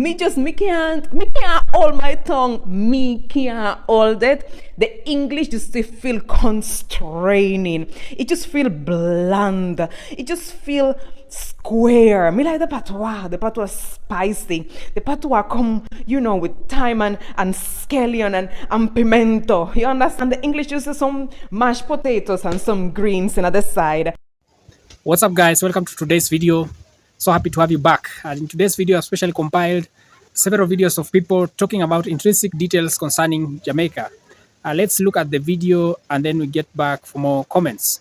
me can't hold my tongue. Me can't hold it. The English just feel constraining. It just feel bland. It just feel square. Me like the patois spicy. The patois come, with thyme and scallion and pimento. You understand? The English uses some mashed potatoes and some greens on the side. What's up, guys? Welcome to today's video. So happy to have you back. And in today's video, I've specially compiled several videos of people talking about intrinsic details concerning Jamaica. Let's look at the video and then we get back for more comments.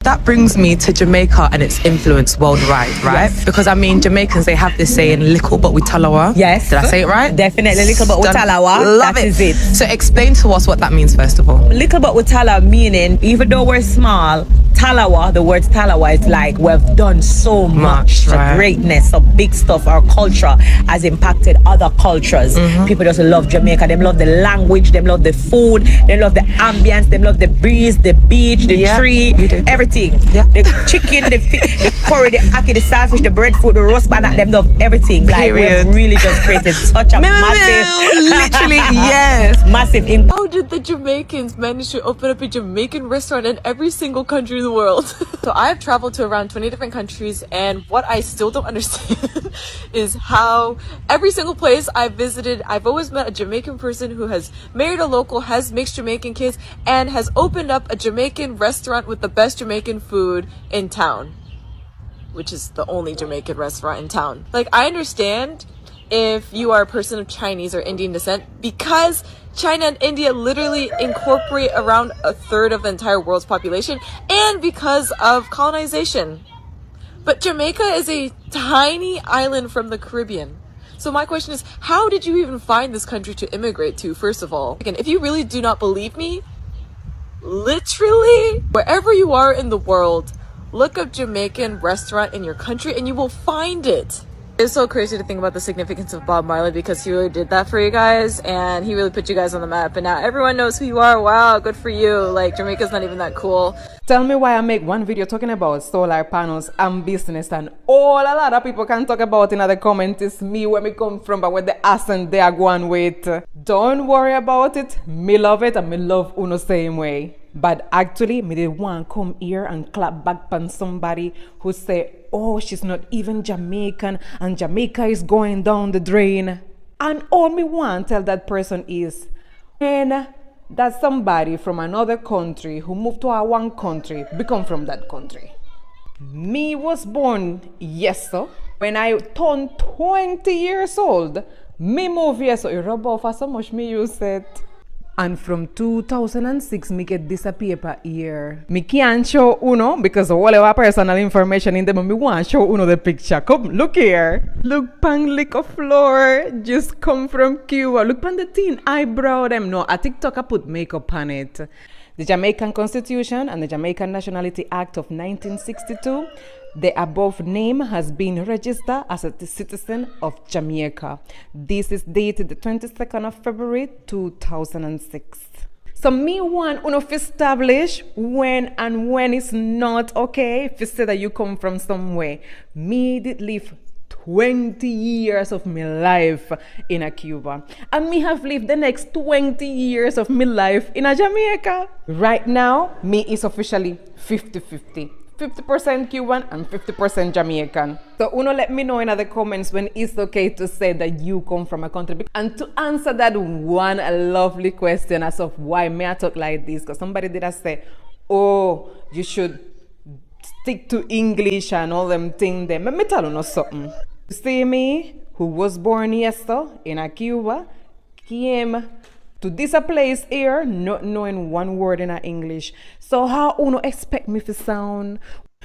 That brings me to Jamaica and its influence worldwide, right? Yes. Because Jamaicans, they have this saying, "Little but we talawa." Yes. Did I say it right? Definitely, little but we talawa. Love that it. Is it. So explain to us what that means, first of all. Little but we talawa meaning, even though we're small, talawa, the word talawa is like, we've done so much. Right. The greatness of big stuff. Our culture has impacted other cultures. People just love Jamaica. They love the language. They love the food. They love the ambience. They love the breeze, the beach, the tree, everything. Yeah. The chicken, the fish, the curry, the ackee, the saltfish, the breadfruit, the roast banana, them love everything. Like, we've really just created such a massive, literally, yes, massive impact. How did the Jamaicans manage to open up a Jamaican restaurant in every single country in the world? So I've traveled to around 20 different countries, and what I still don't understand is how every single place I've visited, I've always met a Jamaican person who has married a local, has mixed Jamaican kids, and has opened up a Jamaican restaurant with the best Jamaican food in town, which is the only Jamaican restaurant in town. Like, I understand if you are a person of Chinese or Indian descent, because China and India literally incorporate around a third of the entire world's population, and because of colonization. But Jamaica is a tiny island from the Caribbean. So my question is, how did you even find this country to immigrate to, first of all? Again, if you really do not believe me, literally, wherever you are in the world, look up Jamaican restaurant in your country and you will find it. It's so crazy to think about the significance of Bob Marley, because he really did that for you guys and he really put you guys on the map, and now everyone knows who you are. Wow, good for you. Like, Jamaica's not even that cool. Tell me why I make one video talking about solar panels and business, and all a lot of people can talk about in the comments is me, where me come from, but where the accent they are going with. Don't worry about it. Me love it and me love Uno same way. But actually, me did want come here and clap back on somebody who say, "Oh, she's not even Jamaican and Jamaica is going down the drain." And all me want tell that person is, when that somebody from another country who moved to our one country become from that country. Me was born, yes sir. When I turned 20 years old, me move here, so you rub off so much me use it. And from 2006, me get this paper here. Me can't show Uno because of all our personal information in them. Me want to show Uno the picture. Come, look here. Look pan liquor floor. Just come from Cuba. Look pan the thin eyebrow them. No, a TikTok I put makeup on it. The Jamaican Constitution and the Jamaican Nationality Act of 1962, the above name has been registered as a citizen of Jamaica. This is dated the 22nd of February 2006. So me want Uno to establish when and when it's not okay if you say that you come from somewhere. Me did live 20 years of my life in a Cuba, and me have lived the next 20 years of my life in a Jamaica. Right now, me is officially 50-50. 50% Cuban and 50% Jamaican. So Uno, let me know in the comments when it's okay to say that you come from a country. And to answer that one lovely question as of why may I talk like this, because somebody did say, "Oh, you should stick to English and all them things there." Let me tell you something. You see, me, who was born yesterday in a Cuba, came to this place here not knowing one word in English. So how Uno expect me to sound?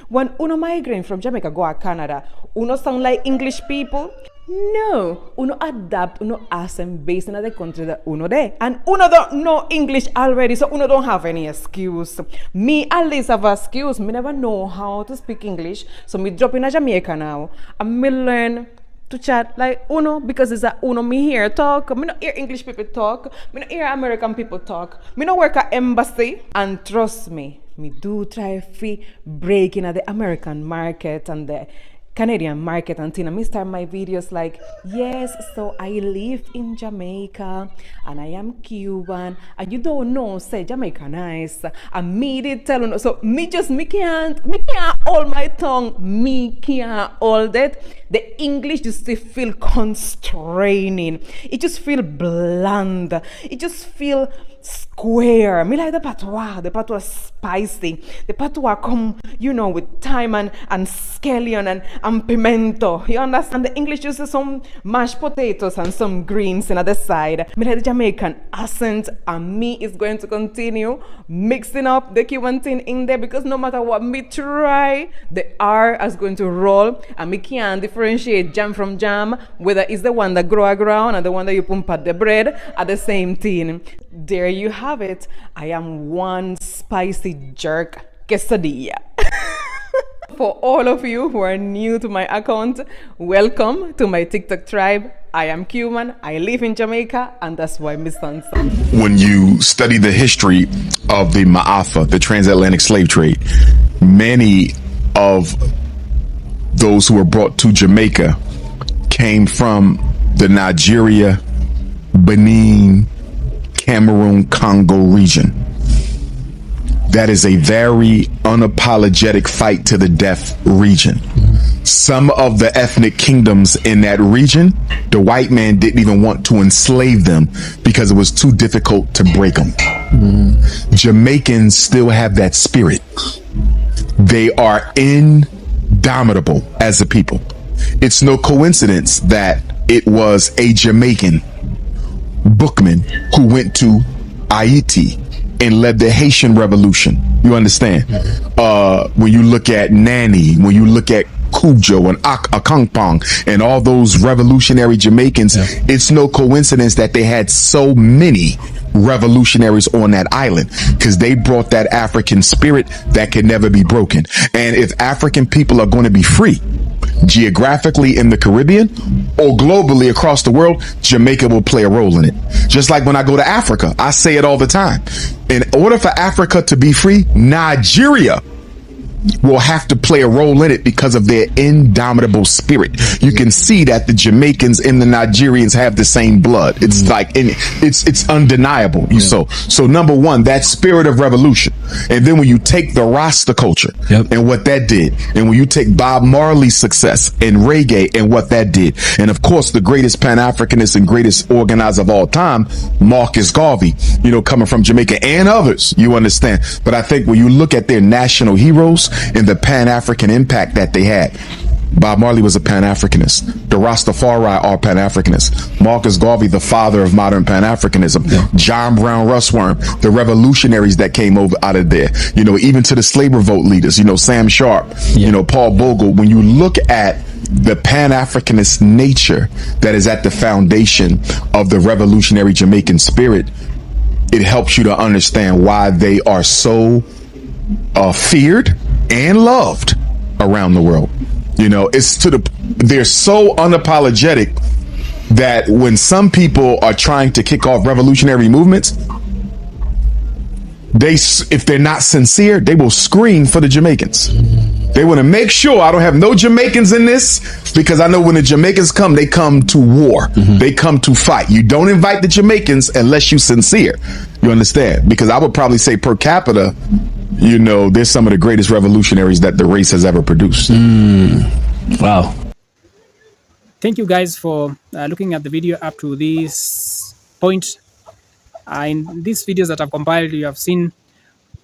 When Uno migrate from Jamaica go to Canada, Uno sound like English people? No, Uno adapt, Uno accent based on the country that Uno there. And Uno don't know English already, so Uno don't have any excuse. Me at least have an excuse. Me never know how to speak English, so me drop in a Jamaica now. And me learn to chat like Uno, because it's a Uno me hear talk. Me not hear English people talk. Me not hear American people talk. Me not work at embassy. And trust me, me do try to break in at the American market and the Canadian market. And Tina, me start my videos like, yes, so I live in Jamaica and I am Cuban, and you don't know, say Jamaica nice. And me did tell you, so me can't hold my tongue, me can't hold it. The English just feel constraining. It just feel bland. It just feel square. Me like the patois spicy. The patois come, with thyme and scallion and pimento. You understand? The English uses some mashed potatoes and some greens in the side. Me like the Jamaican accent, and me is going to continue mixing up the Cuban thing in there, because no matter what me try, the R is going to roll, and me can't differentiate jam from jam, whether it's the one that grow around and the one that you pump at the bread at the same thing. There you have it. I am one spicy jerk quesadilla. For all of you who are new to my account, welcome to my TikTok tribe. I am Cuban, I live in Jamaica, and that's why my son's son. When you study the history of the MPESA, the transatlantic slave trade, many of those who were brought to Jamaica came from the Nigeria, Benin, Cameroon, Congo region. That is a very unapologetic fight to the death region. Some of the ethnic kingdoms in that region, the white man didn't even want to enslave them because it was too difficult to break them. Jamaicans still have that spirit. They are indomitable as a people. It's no coincidence that it was a Jamaican bookman who went to Haiti and led the Haitian Revolution. You understand? When you look at Nani, when you look at Cujo and Akangpong and all those revolutionary Jamaicans, it's no coincidence that they had so many revolutionaries on that island, because they brought that African spirit that can never be broken. And if African people are going to be free, geographically in the Caribbean or globally across the world, Jamaica will play a role in it. Just like when I go to Africa, I say it all the time. In order for Africa to be free, Nigeria will have to play a role in it because of their indomitable spirit. You can see that the Jamaicans and the Nigerians have the same blood. It's it's undeniable. So number one, that spirit of revolution. And then when you take the Rasta culture and what that did, and when you take Bob Marley's success in reggae and what that did, and of course the greatest Pan-Africanist and greatest organizer of all time, Marcus Garvey, coming from Jamaica, and others, you understand. But I think when you look at their national heroes and the Pan-African impact that they had, Bob Marley was a Pan-Africanist. The Rastafari are Pan-Africanists. Marcus Garvey, the father of modern Pan-Africanism. John Brown Russworm, the revolutionaries that came over out of there. Even to the slave revolt leaders, Sam Sharp, Paul Bogle. When you look at the Pan-Africanist nature that is at the foundation of the revolutionary Jamaican spirit, it helps you to understand why they are so feared and loved around the world. They're so unapologetic that when some people are trying to kick off revolutionary movements, if they're not sincere, they will scream for the Jamaicans. They want to make sure I don't have no Jamaicans in this, because I know when the Jamaicans come, they come to war. They come to fight. You don't invite the Jamaicans unless you're sincere. You understand? Because I would probably say per capita, they're some of the greatest revolutionaries that the race has ever produced. Wow. Thank you guys for looking at the video up to this point. In these videos that I've compiled, you have seen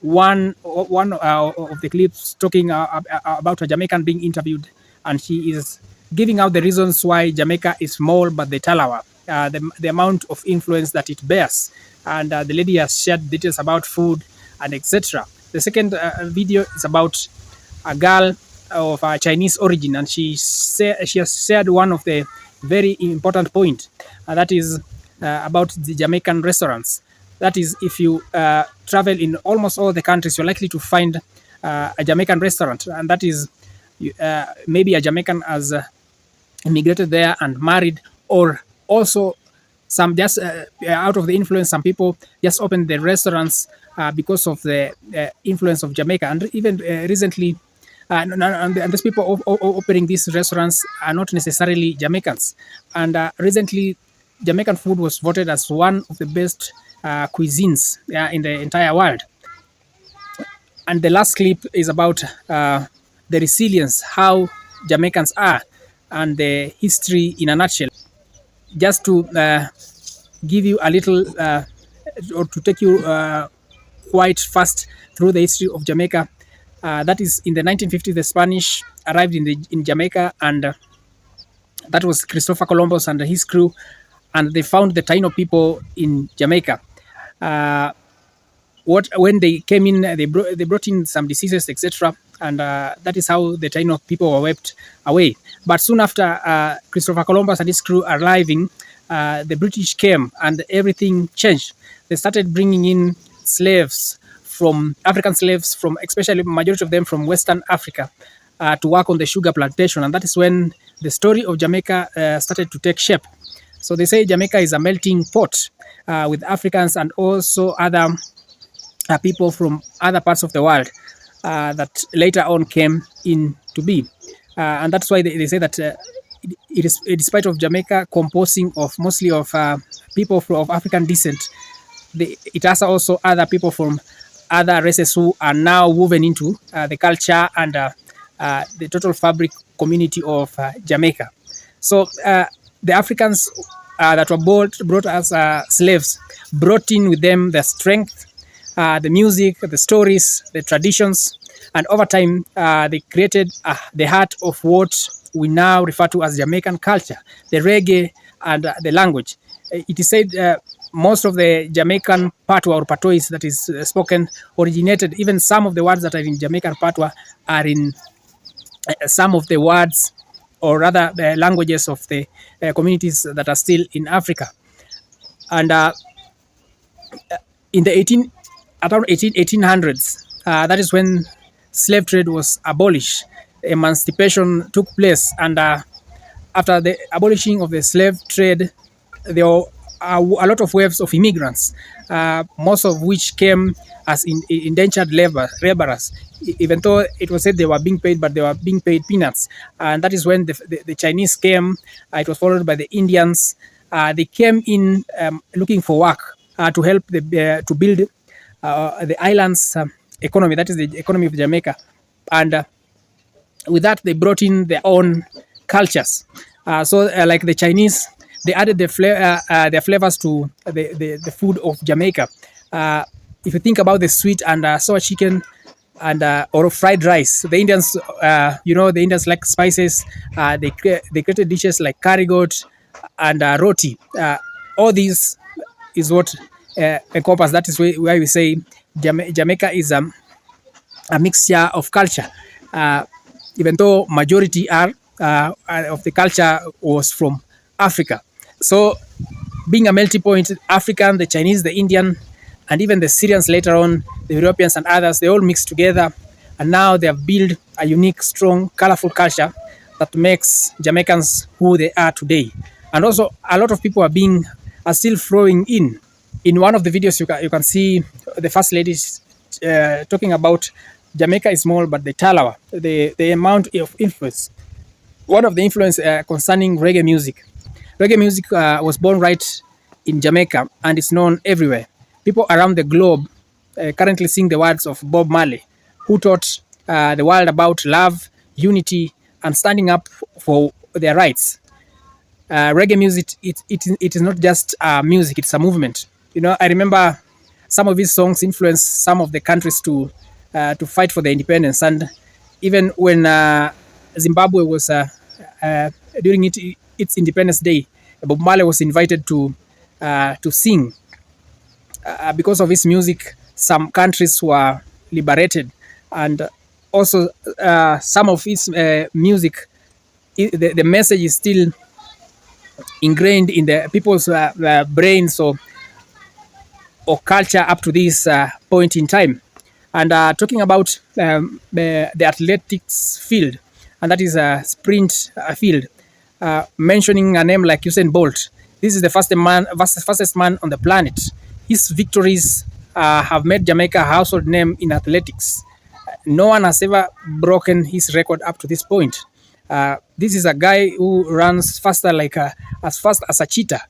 one of the clips talking about a Jamaican being interviewed, and she is giving out the reasons why Jamaica is small but the Talawa, the amount of influence that it bears, and the lady has shared details about food and etc. The second video is about a girl of Chinese origin, and she has shared one of the very important point, that is about the Jamaican restaurants. That is, if you travel in almost all the countries, you're likely to find a Jamaican restaurant, and that is maybe a Jamaican has immigrated there and married, or also some just out of the influence, some people just opened the restaurants because of the influence of Jamaica. And even recently, And these people operating these restaurants are not necessarily Jamaicans. And recently, Jamaican food was voted as one of the best cuisines in the entire world. And the last clip is about the resilience, how Jamaicans are, and the history in a nutshell. Just to give you a little, or to take you quite fast through the history of Jamaica. That is, in the 1950s, the Spanish arrived in Jamaica, and that was Christopher Columbus and his crew, and they found the Taino people in Jamaica. When they came in, they brought in some diseases, etc., and that is how the Taino people were wiped away. But soon after Christopher Columbus and his crew arriving, the British came and everything changed. They started bringing in slaves, from African slaves, from especially majority of them from Western Africa, to work on the sugar plantation, and that is when the story of Jamaica started to take shape. So they say Jamaica is a melting pot with Africans and also other people from other parts of the world that later on came in to be. And that's why they say that it is, despite of Jamaica composing of mostly of people of African descent, it has also other people from other races who are now woven into the culture and the total fabric community of Jamaica. So the Africans that were brought as slaves brought in with them the strength, the music, the stories, the traditions, and over time they created the heart of what we now refer to as Jamaican culture, the reggae and the language. It is said most of the Jamaican patois or patois that is spoken originated, even some of the words that are in Jamaican patois are in some of the words, or rather the languages of the communities that are still in Africa. And in the around 1800s, that is when slave trade was abolished. Emancipation took place, and after the abolishing of the slave trade, there were a lot of waves of immigrants, most of which came as indentured laborers, even though it was said they were being paid, but they were being paid peanuts. And that is when the Chinese came. It was followed by the Indians. They came in looking for work to help to build the island's economy, that is the economy of Jamaica. And with that, they brought in their own cultures. Like the Chinese, they added their flavors to the food of Jamaica. If you think about the sweet and sour chicken and or fried rice, the Indians, the Indians like spices. They created dishes like curry goat and roti. All these is what encompass. That is why we say Jamaica is a mixture of culture. Even though majority of the culture was from Africa. So being a melting point, African, the Chinese, the Indian, and even the Syrians later on, the Europeans and others, they all mixed together. And now they have built a unique, strong, colorful culture that makes Jamaicans who they are today. And also a lot of people are still flowing in. In one of the videos, you can see the first lady talking about Jamaica is small, but the talawa, the amount of influence. One of the influence concerning reggae music. Reggae music was born right in Jamaica and is known everywhere. People around the globe currently sing the words of Bob Marley, who taught the world about love, unity, and standing up for their rights. Reggae music, it is not just music, it's a movement. I remember some of his songs influenced some of the countries to fight for their independence. And even when Zimbabwe was during its Independence Day, Bob Marley was invited to sing. Because of his music, some countries were liberated, and also some of his music, the message is still ingrained in the people's brains or culture up to this point in time. And talking about the athletics field, and that is a sprint field, mentioning a name like Usain Bolt. This is the fastest man on the planet. His victories have made Jamaica a household name in athletics. no one has ever broken his record up to this point. This is a guy who runs faster as fast as a cheetah.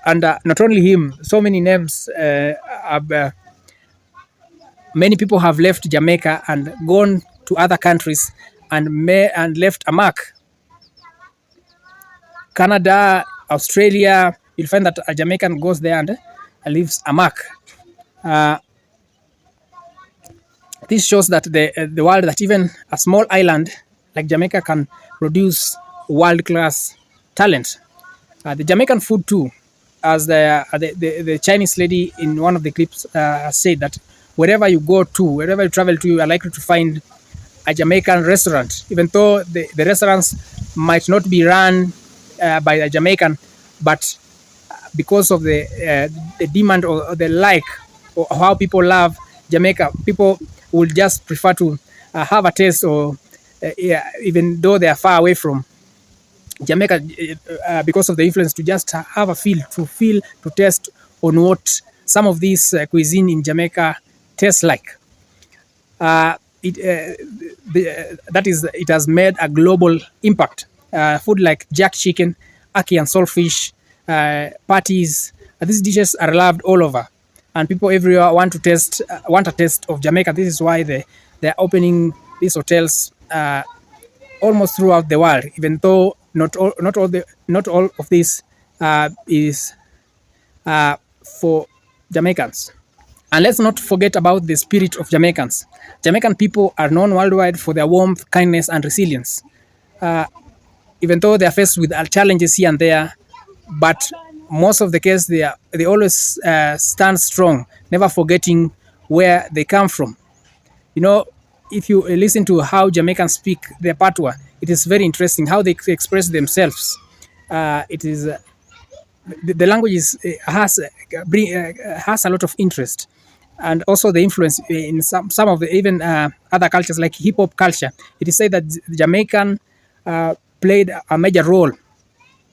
And not only him, so many names many people have left Jamaica and gone to other countries and left a mark. Canada, Australia, you'll find that a Jamaican goes there and leaves a mark. This shows that the world, that even a small island like Jamaica can produce world-class talent. The Jamaican food too, as the Chinese lady in one of the clips said, that wherever you go to, wherever you travel to, you are likely to find a Jamaican restaurant, even though the restaurants might not be run by a Jamaican, but because of the demand or the like, or how people love Jamaica, people will just prefer to have a taste, or even though they are far away from Jamaica, because of the influence, to just have a feel, to taste on what some of these cuisine in Jamaica tastes like. It has made a global impact. Food like jack chicken, ackee and saltfish, patties, these dishes are loved all over, and people everywhere want a taste of Jamaica. This is why they're opening these hotels almost throughout the world, even though not all of this is for Jamaicans. And let's not forget about the spirit of Jamaicans. Jamaican people are known worldwide for their warmth, kindness, and resilience. Even though they are faced with challenges here and there, but most of the case they always stand strong, never forgetting where they come from. You know, if you listen to how Jamaicans speak their patois, it is very interesting how they express themselves. It is the language has a lot of interest, and also the influence in some of the even other cultures like hip hop culture. It is said that the Jamaican played a major role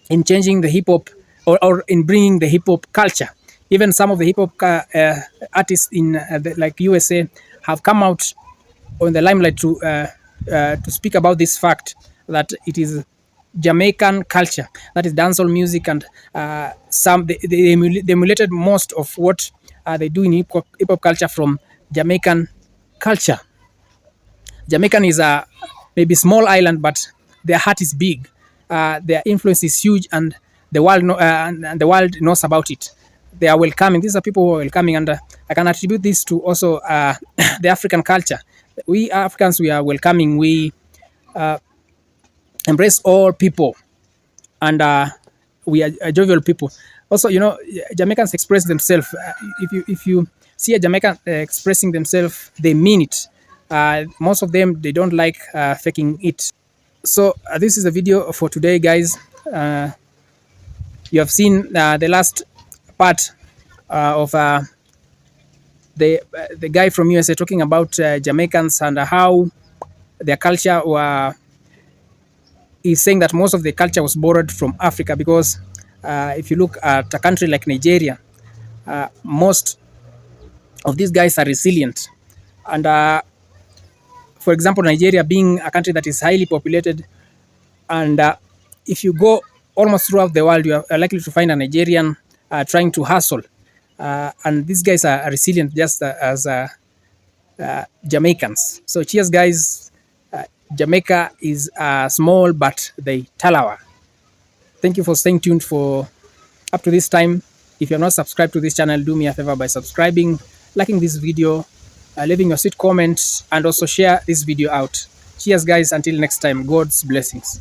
in changing the hip hop, or in bringing the hip hop culture. Even some of the hip hop artists in like USA have come out on the limelight to speak about this fact, that it is Jamaican culture, that is dancehall music, and they emulated most of what they do in hip hop culture from Jamaican culture. Jamaican is a maybe small island, but their heart is big. Their influence is huge, and the world knows about it. They are welcoming. These are people who are welcoming, and I can attribute this to also the African culture. We Africans, we are welcoming. We embrace all people, and we are jovial people. Also, you know, Jamaicans express themselves. If you see a Jamaican expressing themselves, they mean it. Most of them, they don't like faking it. So this is a video for today, guys. You have seen the last part of the guy from USA talking about Jamaicans and how their culture is saying that most of the culture was borrowed from Africa, because if you look at a country like Nigeria, most of these guys are resilient. And for example, Nigeria being a country that is highly populated, and if you go almost throughout the world, you are likely to find a Nigerian trying to hustle. And these guys are resilient just as Jamaicans. So cheers, guys. Jamaica is small, but they talawa. Thank you for staying tuned for up to this time. If you are not subscribed to this channel, do me a favor by subscribing, liking this video, leaving your sweet comments, and also share this video out. Cheers, guys. Until next time, God's blessings.